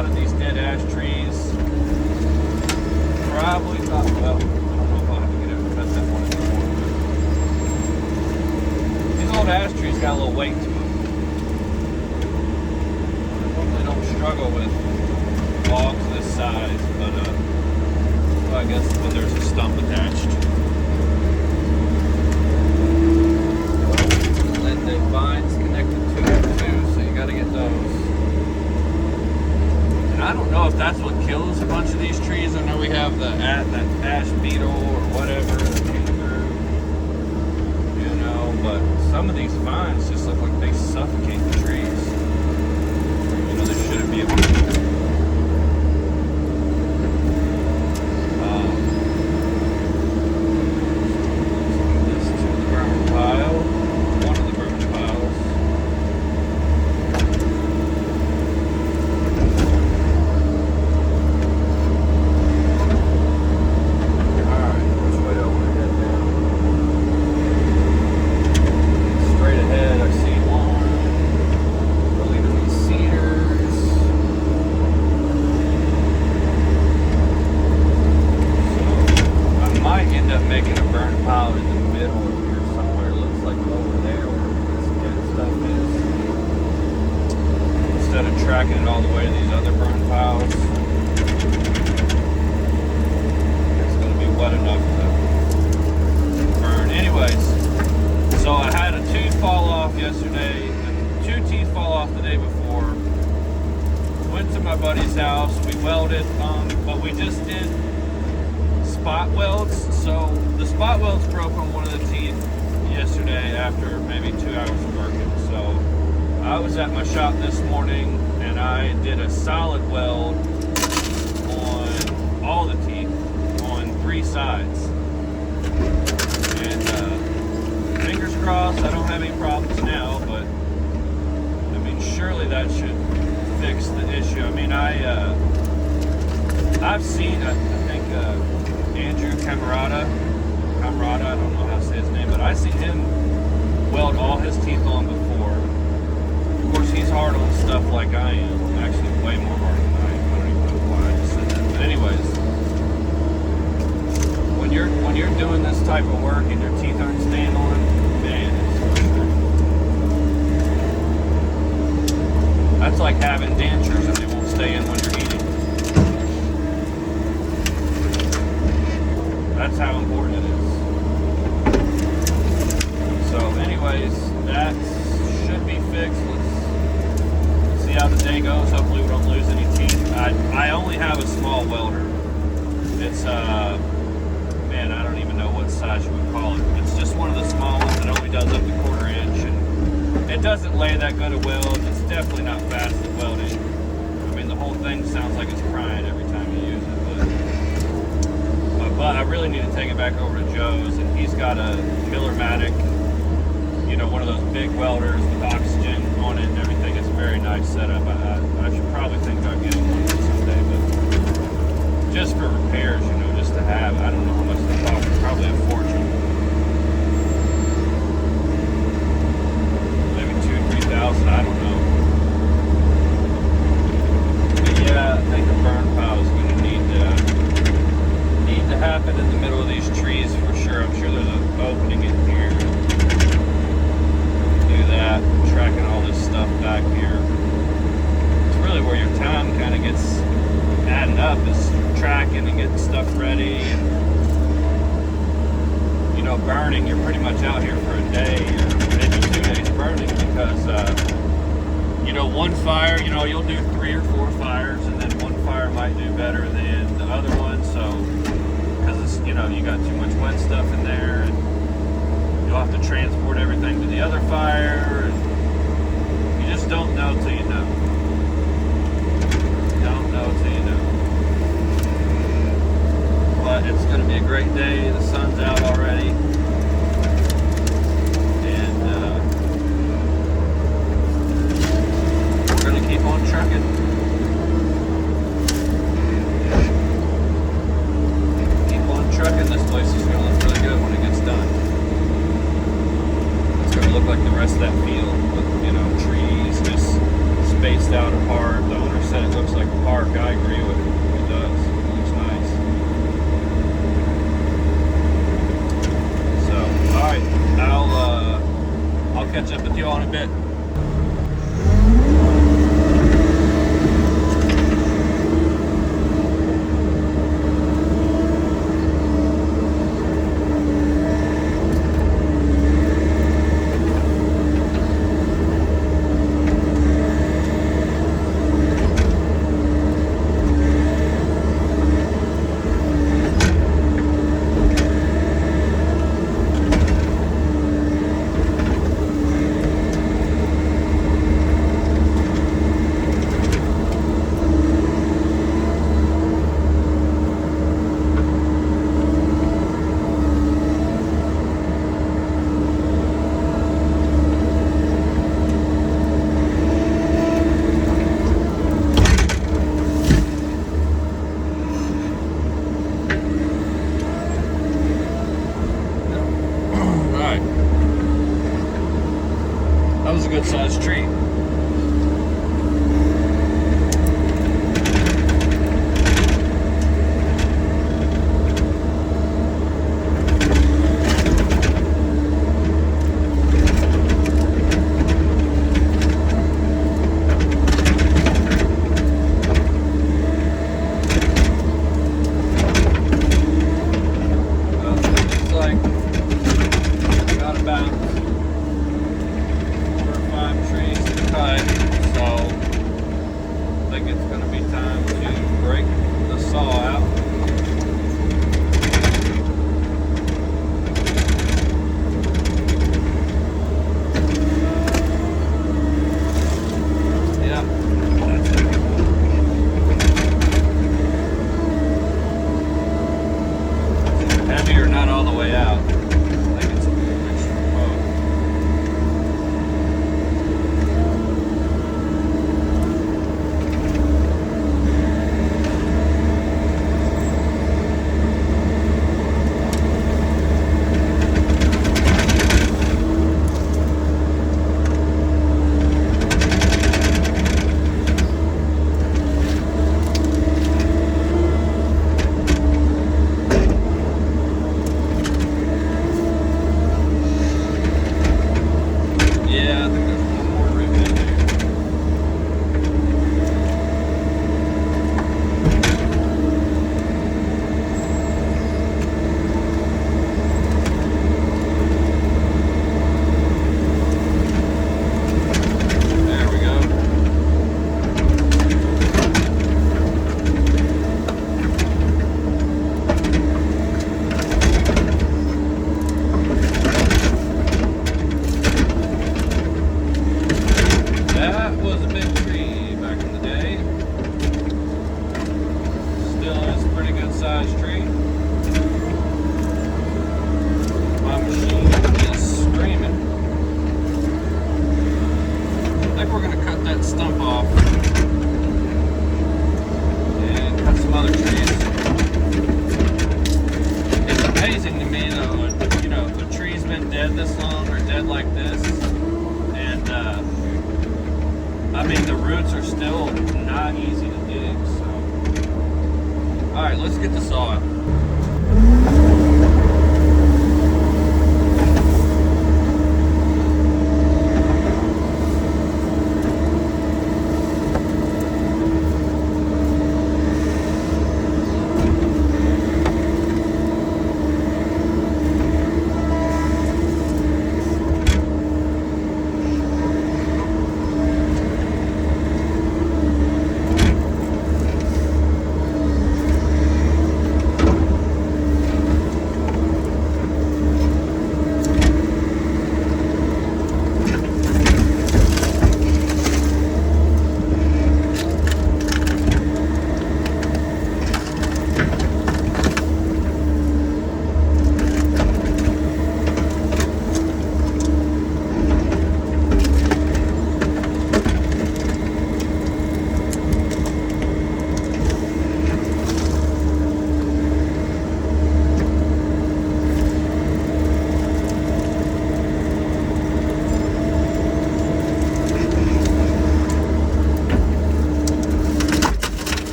lot of these dead ash trees probably not, well, I don't know if I'll have to get it to cut that one anymore. These old ash trees got a little weight to them. They don't struggle with logs this size, but well, I guess when there's a stump attached. And the vines connected to it too, so you got to get those. And I don't know if that's what kills a bunch of these trees. I know we have that ash beetle or whatever that came through, you know, but some of these vines just look like they suffocate the trees. You know, they shouldn't be able to. This to the burn pile, one of the burn piles. Tracking it all the way to these other burn piles. It's going to be wet enough to burn. Anyways, so I had a tooth fall off yesterday, and 2 teeth fall off the day before. Went to my buddy's house, we welded, but we just did spot welds. So the spot welds broke on one of the teeth yesterday after maybe 2 hours of working. So I was at my shop this morning and I did a solid weld on all the teeth on 3 sides. And fingers crossed, I don't have any problems now, but I mean, surely that should fix the issue. I mean, I've seen, I think Andrew Camarada, I don't know how to say his name, but I see him weld all his teeth on before. Of course, he's hard on stuff like I am. Actually, way more hard than I am. I don't even know why I just said that. But anyways, when you're doing this type of work and your teeth aren't staying on, man, it's frustrating. That's like having dentures and they won't stay in when you're eating. That's how important it is. So, anyways, that should be fixed. Let's see how the day goes. Hopefully we don't lose any teeth. I only have a small welder. It's man, I don't even know what size you would call it. It's just one of the small ones that only does up to 1/4 inch, and it doesn't lay that good of weld. It's definitely not fast at welding. I mean, the whole thing sounds like it's crying every time you use it, but I really need to take it back over to Joe's, and he's got a Millermatic, you know, one of those big welders with oxygen on it and everything. It's a very nice setup. I should probably think about getting one someday, but just for repairs, you know, just to have. I don't know how much they cost. Probably a fortune. Maybe 2,000-3,000. I don't know. But yeah, I think a burn pile is going to need to happen in the middle of these trees for sure. I'm sure there's an opening in here. That, tracking all this stuff back here. It's really where your time kind of gets added up, is tracking and getting stuff ready, and you know, burning. You're pretty much out here for a day or maybe 2 days burning, because you know, one fire, you know, you'll do 3 or 4 fires, and then one fire might do better than the other one. So because it's, you know, you got too much wet stuff in there, and you'll have to transport everything to the other fire, and you just don't know till you know. Don't know till you know. But it's going to be a great day. The sun's out already. And we're going to keep on trucking. Keep on trucking. This place is going to look really good when it gets done. Look like the rest of that field with, you know, trees just spaced out apart. The owner said it looks like a park. like it's going to be time to break the saw out. Yeah, that's it. Heavy or not all the way out. I think it's a mixture of both. Yeah, I think there's one more root in there. There we go. That was a big tree back in the day. Still is a pretty good sized tree. My machine is screaming. I think we're going to cut that stump off and cut some other trees. It's amazing to me though, you know, if a tree's been dead this long or dead like this, and I mean, the roots are still not easy to dig, so. All right, let's get the saw out.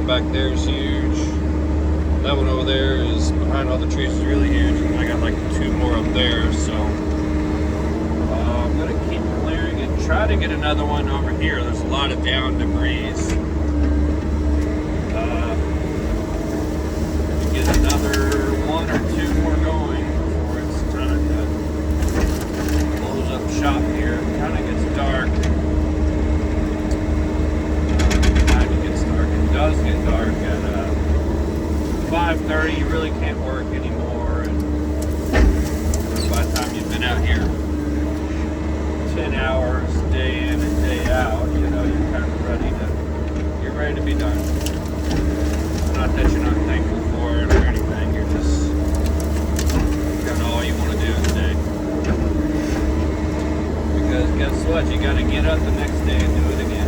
back there is huge. That one over there is behind all the trees is really huge. And I got like 2 more up there, so I'm gonna keep clearing and try to get another one over here. There's a lot of down debris. Get another 1 or 2 more going before it's time to close up shop here. It kind of gets dark. It does get dark at 5:30. You really can't work anymore, and by the time you've been out here 10 hours day in and day out, you know, you're kind of ready to be done. Not that you're not thankful for it or anything, you're just kind of all you want to do in the day. Because guess what, you got to get up the next day and do it again.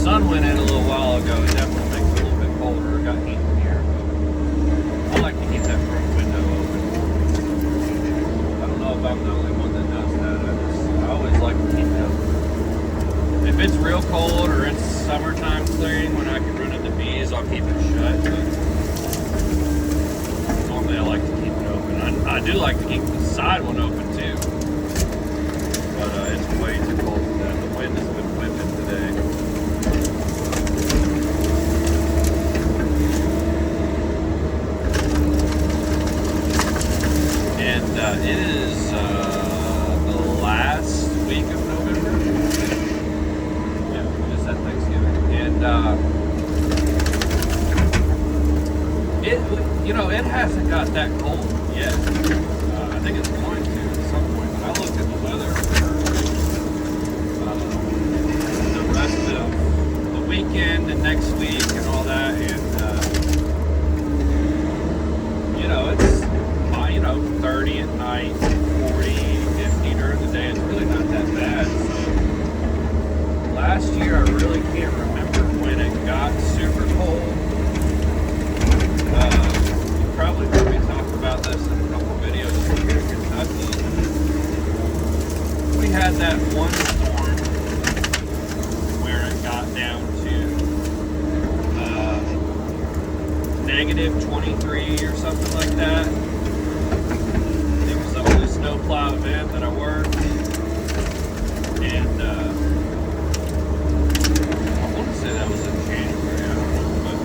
Sun went in a little while ago. It definitely makes it a little bit colder. It got heat in here. I like to keep that front window open. I don't know if I'm the only one that does that. I always like to keep it open. If it's real cold or it's summertime clearing when I can run into bees, I'll keep it shut. But normally I like to keep it open. I do like to keep the side one open too. But it's way too cold for that. The wind has been whipping today. And it is the last week of November. Yeah, just at Thanksgiving. And it hasn't got that cold yet. I think it's going to at some point. But I looked at the weather for the rest of the weekend and next week and all that, and it's 30 at night, 40, 50 during the day. It's really not that bad. So last year I really can't remember when it got super cold. You probably heard me talk about this in a couple videos here in Kentucky. We had that one storm where it got down to negative 23 or something like that. Snowplow event that I worked, and I want to say that was in January. I don't know, but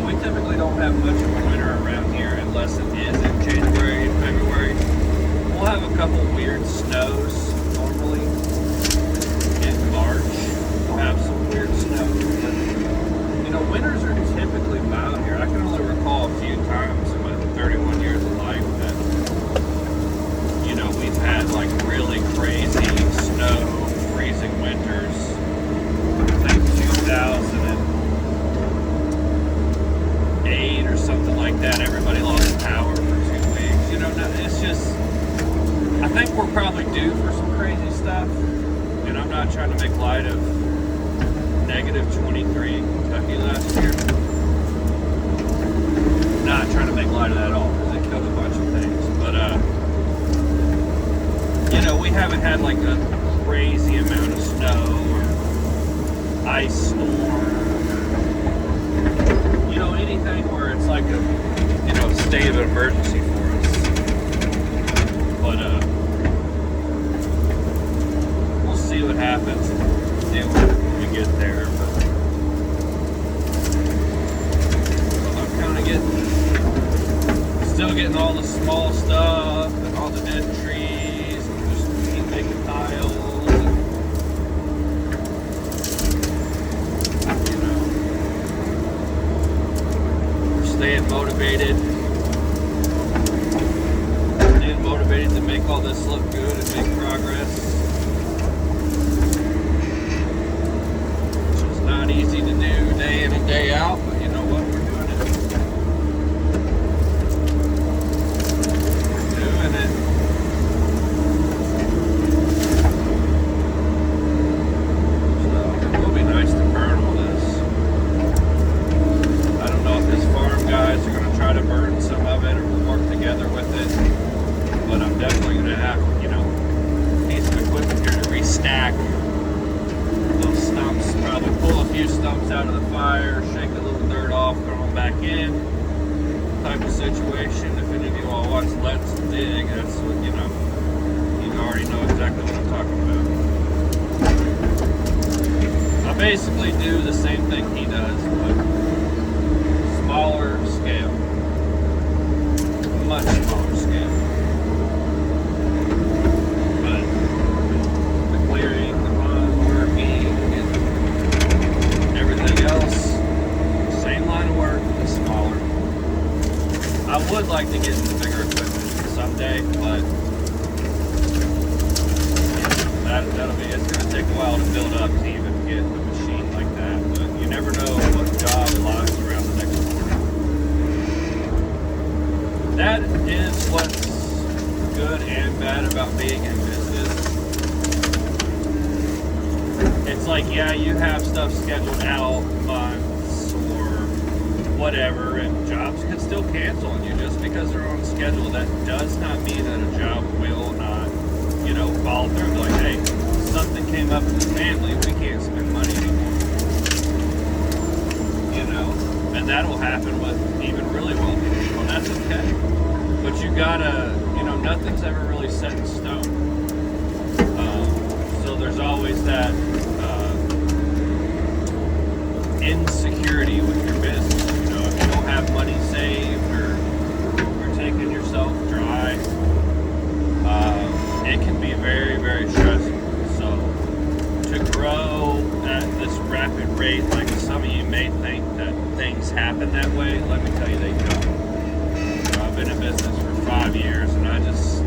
we typically don't have much of a winter around here unless it is in January and February. We'll have a couple weird snows normally. In March, we'll have some weird snow. But, winters are typically mild here. I can only recall a few times in my 31 years of life that we've had like really crazy snow, freezing winters. I think 2008 or something like that, everybody lost power for 2 weeks. It's just, I think we're probably due for some crazy stuff. And I'm not trying to make light of negative 23 in Kentucky last year. Not trying to make light of that at all, because it killed a bunch of things. But we haven't had like a crazy amount of snow or ice storm or, anything where it's like a, state of emergency for us. But, we'll see what happens. See when we get there. But I'm kind of still getting all the small stuff and all the dead trees and just keep making piles. We're staying motivated. Staying motivated to make all this look good and make progress. Which is not easy to do day in and day out, but you know what? We're doing it. But I'm definitely going to have, need some equipment out of the fire, shake a little dirt off, throw them back in, type of situation. If any of you all watch Let's Dig, that's what, you already know exactly what I'm talking about. I basically do the same thing he does, but smaller scale. Much smaller scale. But the clearing, the pond working, and everything else, same line of work, just smaller. I would like to get into bigger equipment someday, but it's going to take a while to build up to even get a machine like that. But you never know what job lies around the next corner. That is what's good and bad about being in business. It's like, yeah, you have stuff scheduled out months or whatever, and jobs can still cancel on you just because they're on schedule. That does not mean that a job will not, follow through. Like, hey, something came up in the family, we can't spend money anymore. And that'll happen with even really wealthy people, and that's okay. But you gotta, nothing's ever really set in stone. So there's always that insecurity with your business. If you don't have money saved or you're taking yourself dry, it can be very, very stressful. So to grow at this rapid rate, like some of you may think that things happen that way, let me tell you, they don't. I've been in business for 5 years, and I just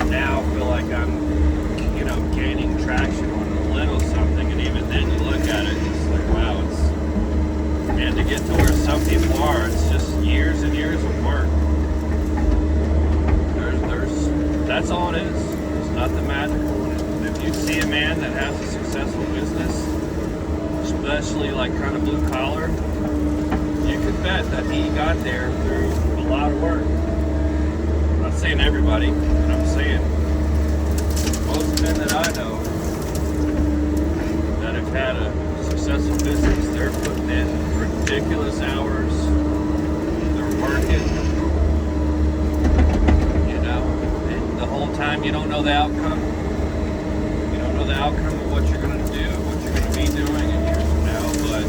now feel like I'm, gaining traction on a little something, and even then you look at it, it's like, wow, and to get to where some people are, it's just years and years of work. That's all it is. It's nothing magical. And if you see a man that has a successful business, especially like kind of blue collar, you can bet that he got there through a lot of work. I'm not saying everybody, but I'm saying most men that I know that have had a successful business, they're putting in ridiculous hours. They're working. The whole time you don't know the outcome. You don't know the outcome of what you're going to do, what you're going to be doing in years from now. But I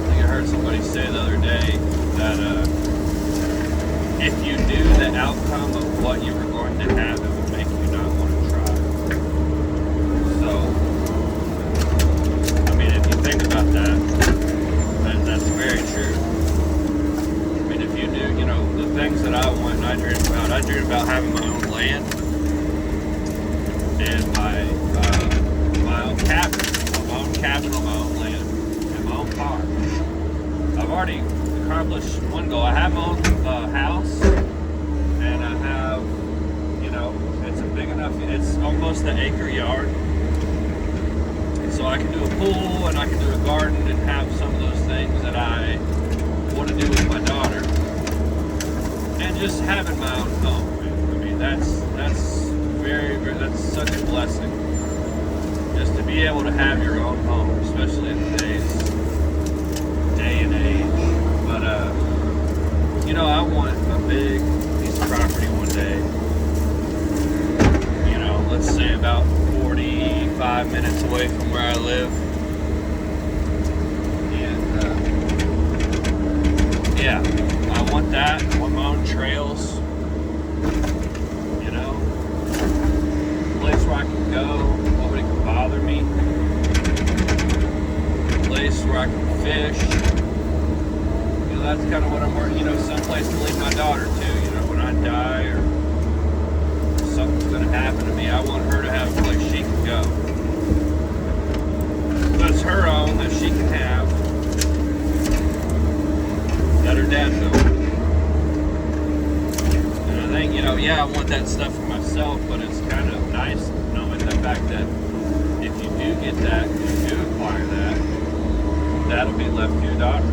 think I heard somebody say the other day that if you knew the outcome of what you were going to have, it would make you not want to try. So, if you think about that, that's very true. If you knew, the things that I want and I dream about having my own land and my own cabin on my own land and my own car. I've already accomplished one goal. I have my own house, and I have, it's a big enough, it's almost an acre yard. So I can do a pool and I can do a garden and have some of those things that I want to do with my daughter. And just having my own home, that's such a blessing. Just to be able to have your own home, especially in today's day and age. But I want a big piece of property one day. Let's say about 45 minutes away from where I live. And yeah. I want that. I want my own trails. A place where I can go, nobody can bother me. A place where I can fish. That's kind of what I'm working. Some place to leave my daughter too. When I die or something's going to happen to me, I want her to have a place she can go. That's her own that she can have. That her dad built. And I think, I want that stuff for myself, but it's kind of nice knowing the fact that if you do get that, if you do acquire that, that'll be left to your daughter.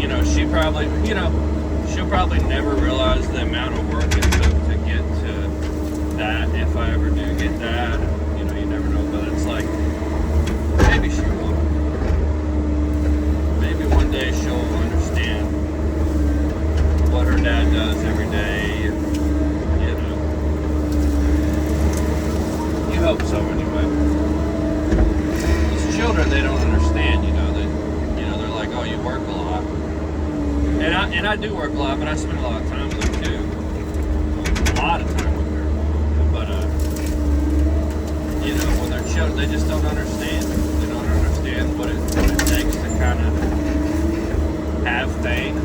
And she probably, she'll probably never realize the amount of work it took to get to that, if I ever do get that. You never know, but it's maybe she will. Maybe one day she'll understand what her dad does every day. You know. You hope so anyway. These children, they don't understand, you know. They're like, oh, you work a lot. And I do work a lot, but I spend a lot of time with her too. A lot of time with her. But you know, when they're children, they just don't understand. They don't understand what it takes to kind of have things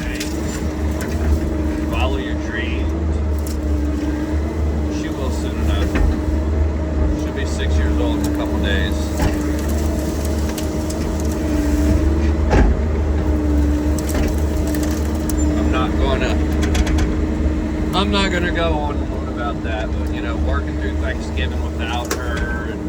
and follow your dreams. She will soon enough. She'll be 6 years old in a couple days. I'm not gonna go on and on about that, but you know, working through Thanksgiving without her and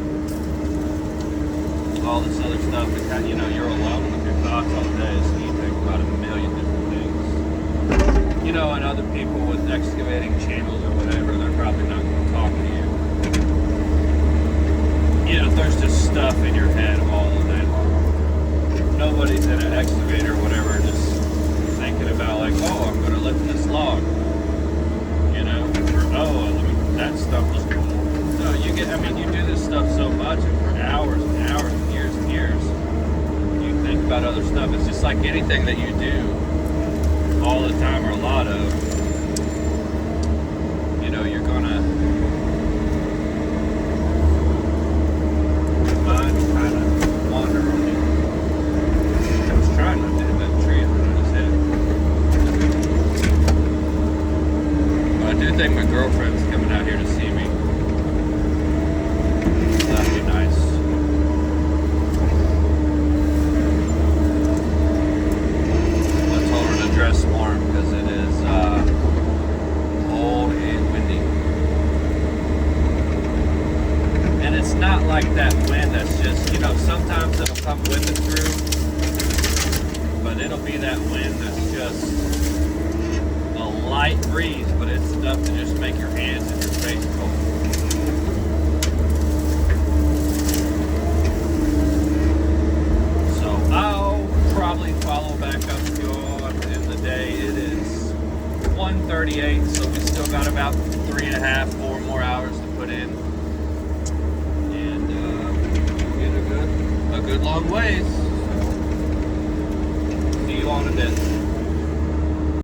all this other stuff, it kind of, you know, you're alone with your thoughts all day, so you think about a million different things. You know, and other people with excavating channels or whatever, they're probably not gonna talk to you. You know, there's just stuff in your head all day long. Nobody's in an excavator or whatever just thinking about like, oh, I'm gonna lift this log. That stuff was cool. No, you do this stuff so much, and for hours and hours and years, you think about other stuff. It's just like anything that you do all the time or a lot of, you know, you're gonna, your mind will kind of wander on you. I was trying not to hit that tree, but I just hit it. But I do think my girlfriend's coming out here to see me. That'd be nice. I told her to dress warm because it is cold and windy. And it's not like that wind that's just, you know, sometimes it'll come whipping through, but it'll be that wind that's just a light breeze, but it's enough to just make your hands and your face cold. So I'll probably follow back up with you all at the end of the day. It is 1:38, so we still got about 4 more hours to put in. And we'll get a good long ways. So, see you all in a bit.